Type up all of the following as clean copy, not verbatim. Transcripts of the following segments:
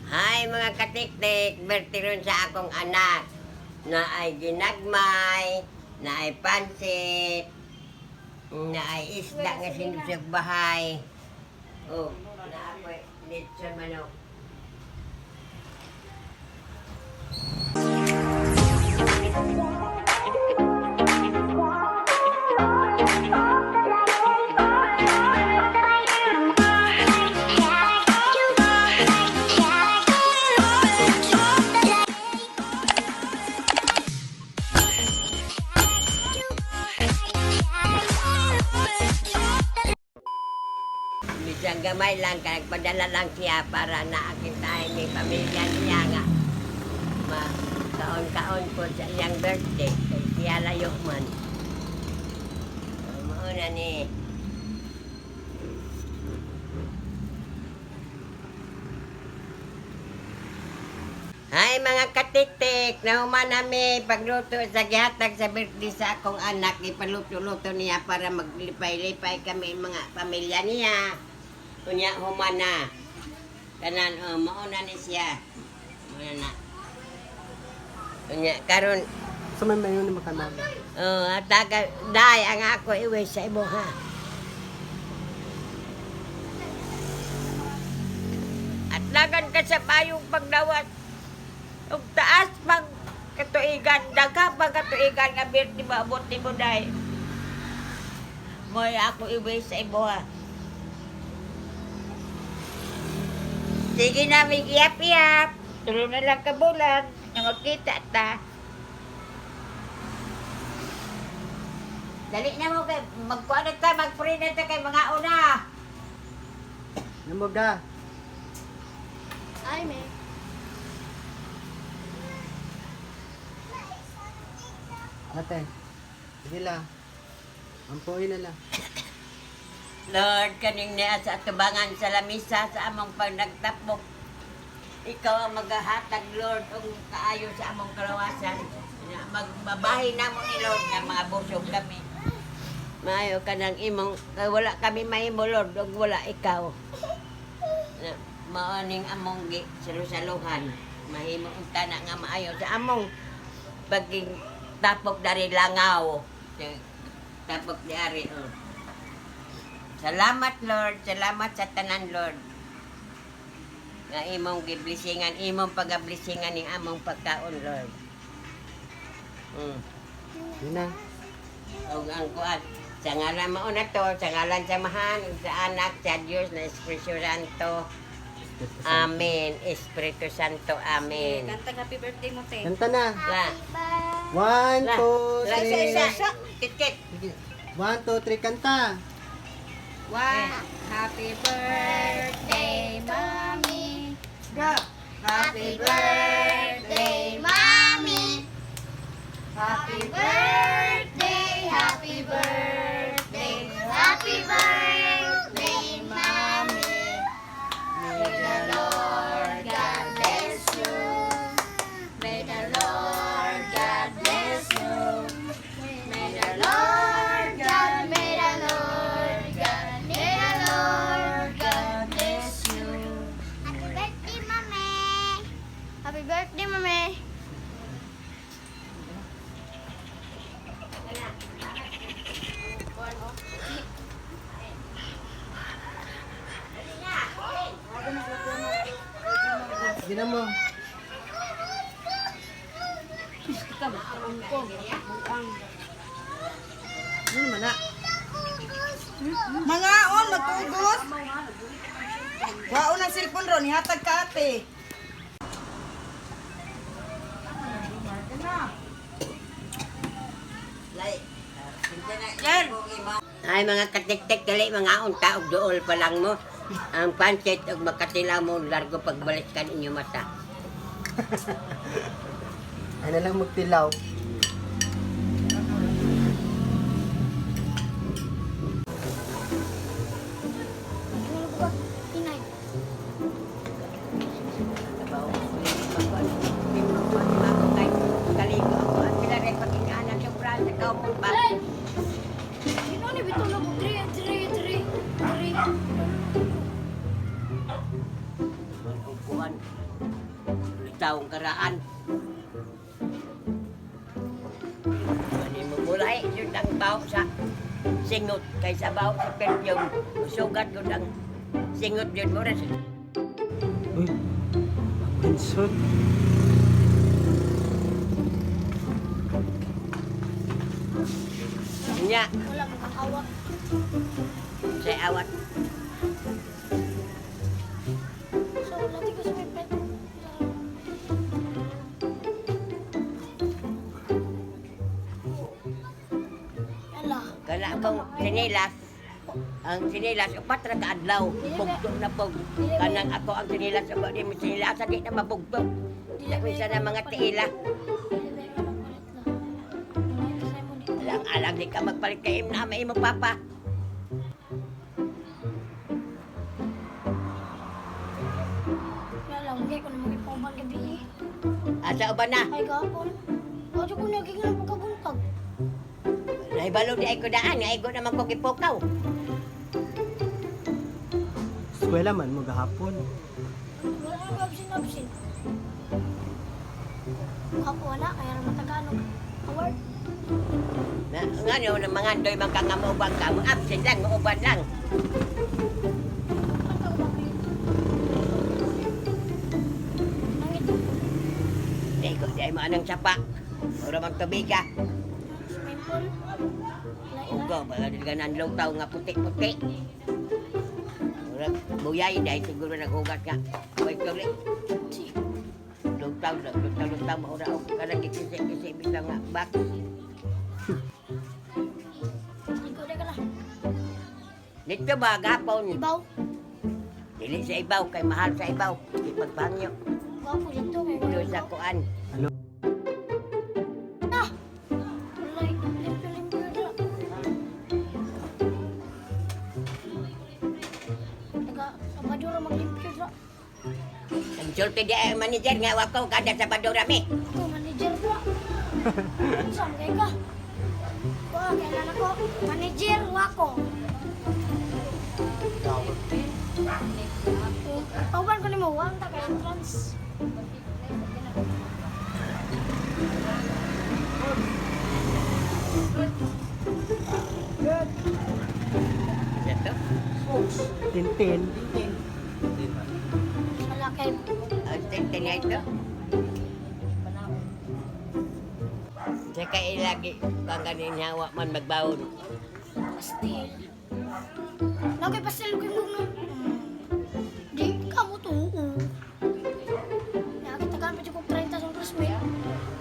Hi mga katiktik, bertiron sa akong anak na ay ginagmay, na ay pansit, na ay isda nga sinusag bahay. Oh, na ako'y lechon manok. Bisang gamay lang, kaya nagpadala lang siya para naakitahin may pamilya niya nga. Kaon-kaon po sa iyang birthday, kay siya layo man. Mauna ni. Hi mga katiktik, nahuman nami pagluto sa gihatag sa birthday sa akong anak. Ipaluto-luto niya para maglipay-lipay kami mga pamilya niya. Kunya human na. Tanan, mauna ni siya. Mauna na. Kunya, karon Sa may mayon ni makanag. taga, day, ang ako iwi sa ibo ha. At lagan ka sa payong pagdawat. Ug taas pag katuigan, dagha pag katuigan nga birthday maabot ni mo day. Moy ako iwi sa ibo ha. Sige na, may iyap-iyap. Tulo na lang ka bulan. Nangagkita ta. Dali na mo kay magkuanod ka, mag-free na ta kay mga una. Namog da. Ay, may. Ate. Sige la. Ampuin na la. Lord, kaning niya sa atubangan sa lamisa sa among pagnagtapok. Ikaw ang maghahatag, Lord, ang kaayo sa among kalawasan. Magbabahay na mo ni Lord nga mga busog kami. Maayo ka ng imong, wala kami mahimo, Lord, ug wala ikaw. Maaning among salusaluhan. Mahimo ang tanak nga maayo sa among paging tapok dari langaw. Tapok dari, Salamat, Lord. Salamat sa tanan, Lord. Nga imong giblisingan, imong pagablisingan ning among pagkaon, Lord. Yun na. O ang kuan, sa ngalan mo na to, sa ngalan sa Mahan, sa anak, sa Diyos, na Espiritu Santo. Amen. Espiritu Santo, Amen. Kanta happy birthday mo, te. Kanta na. La. 1, 2, La, isa. 3. Kit-kit. 1, 2, 3, kanta. Happy birthday, Mommy. Go. Happy birthday, Mommy. Happy birthday, happy birthday, happy birthday, Mommy. May the Lord God bless you. May the Lord God bless you. May the Lord God, may the Lord God, may the Lord God bless you. Happy birthday, Mami. Happy birthday, Mami. Sige na mo. Ano naman na? Mga on, magtugos. Waon ang cellphone ron, ihatag ka ate. Ay mga katiktik dali mga unta og duol pa lang mo. Ang pancit og makatilaw mo largo pagbalik kan inyo mata. Ay na lang magtilaw. Kaligo ako at sila rin pag-ingaanan sa brand sa kao mong ba. Sino ni bitulog? Dre. Upuan kuan. Taong karaan. Ani mo mulay yun ang baw sa singot kaysa baw sa perfume. Sugat ko ang singot yun mo rin. Uy, pinsot. Nya, Wala makakawak. sa awat. So, lagi ko sa may pet. Yala. Kana akong sinilas. Ang sinilas, upat ra ka adlaw. Bugtong na pog. Kanang ako ang sinilas, ako di mo sinilas, di na mabugtong. Minsan na mga tiila. Alang di ka magpalit kay na may mo papa. Yala, hindi ko na mag-ipawang gabi eh. Asa uban na? Ay, gapon. Ojo ko naging ng pagkabuntag. Naibalo di ay ko daan, ay ko naman ko kipukaw. Eskwela man mo gahapon. Wala nang absin-absin. Kapo na, kaya naman Tagalog. Award. Na ngano na mga andoy man ka nga maubang ka, mo absent lang, mauban lang. Nangit. Di ay mo anang sapa. Ora mang tubiga. Swimming pool. Ugo, bala di ganan lutaw nga puti-puti. Ora buyay dahil siguro naghugat ka. Koy kali. Lutaw mo ora og kanang kisi-kisi bisa nga bak. Ikaw na ka na. Dito ba gapon? Ibaw. Dili sa ibaw kay mahal sa ibaw. Ipagpangyo. Gwapo dito. May Dito wala sa ibaw. kuan. Walay, limpyo-limpyo dira. Taga, sa Madura maglimpyo dira. Ang sulti di ay manager nga wakaw kada sa Badurami. Ako, manager dira. Saan kay ka? Wah, kailan ako? Manager, wako. Tauban ko ni mo, wang ta kay entrance. Ito. Tintin. Malaki. Ang sulti niya ito. Sa kailagi, kang ganin hawa man magbawon. Pastil. Lagi pastil ko yung no. Di ka mo to. Nakakitagaan pa ko 30 sa classmate.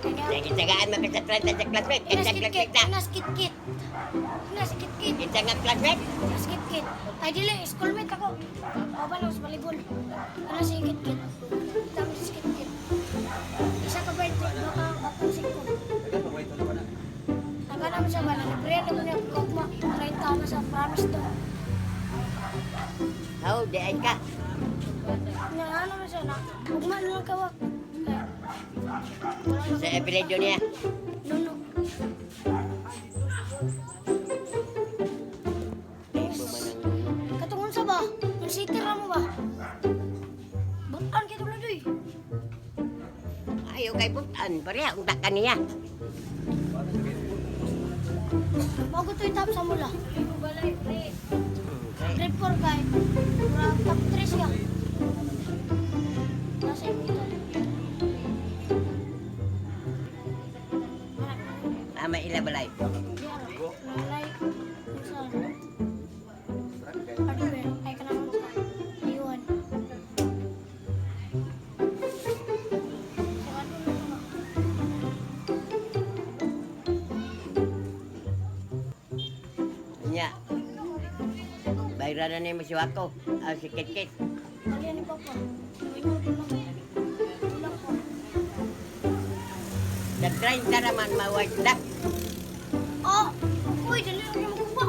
Sige, tagaan mo ka sa 30 sa classmate. Sa classmate na. Naskit-kit. Naskit-kit. Kita nga classmate. Naskit-kit. Ay, dili. Schoolmate ako. Ako ba nang sa balibol? Ano si kit-kit? Tama si kit-kit. Isa ka ba ito? Baka bakong singko. Taga naman siya ba? Nalibriyan ako niya. Kukma. 30 ako sa promise to. How, di ay ka. Na ano na siya na. Kukma na lang kawak. Wala Sa na. apelido niya. Nuno. Katungon sa ba? Yung city ra mo ba? Butan kita ulo doy. Ayaw kay butan. Pareha, unta ka niya. Bago to itap sa mula. Balay, pre. Okay. Trip 4 kay. Mura top 3 siya. Nasa yung ito. Ama ila balay. Nalay. Sa. Hardware. Ay ka naman sa. Iwan. Sa hardware na ba? Nya. Bayranan ni mo si Wako. Si Kit-Kit. Kalian ni Papa. Iwan ko na. Tulang ko. Nag-try na naman mawag na. Oh! Uy, dali lang yung kuha.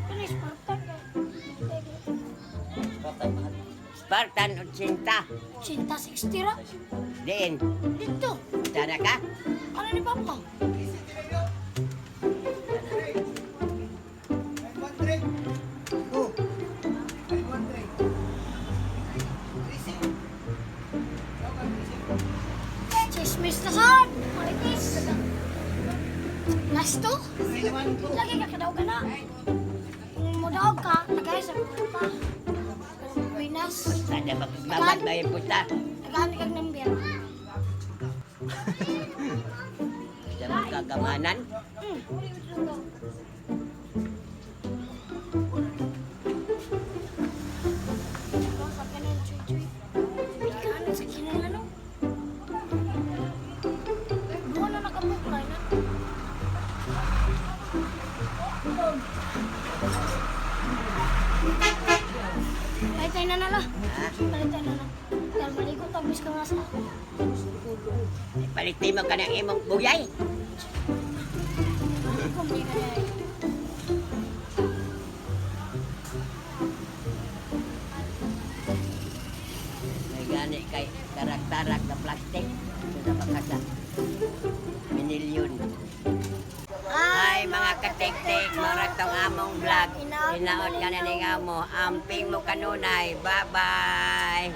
Ano yung Spartan ka? Spartan 80. Cinta 60 ra? Diin. Dito. Tara ka? Ano ni Papa? Mr. Son! Maritis! Last to? Lagi ka kadaw ka na. Kung mudaog ka, tagay sa mga pa. Pinas. Sana magbabad ba yung puta? Nagami kang number. Sa magkakamanan. Sa kanan, chuy-chuy. Hindi ka na sa kinan ano. Buwan na nakabuklay na. Balitay na nala. Ha? Balitay na na. Dahil maligo tabis ka nga sa ako. Palitin mo ka ng imong buyay. Maligo mo ka na. May gani kay tarak-tarak na plastic. Sa bakasa. Minilyon. Ay mga katik-tik, mga tong among vlog. Hinaot ka na ni mo. Amping mo kanunay. Bye-bye.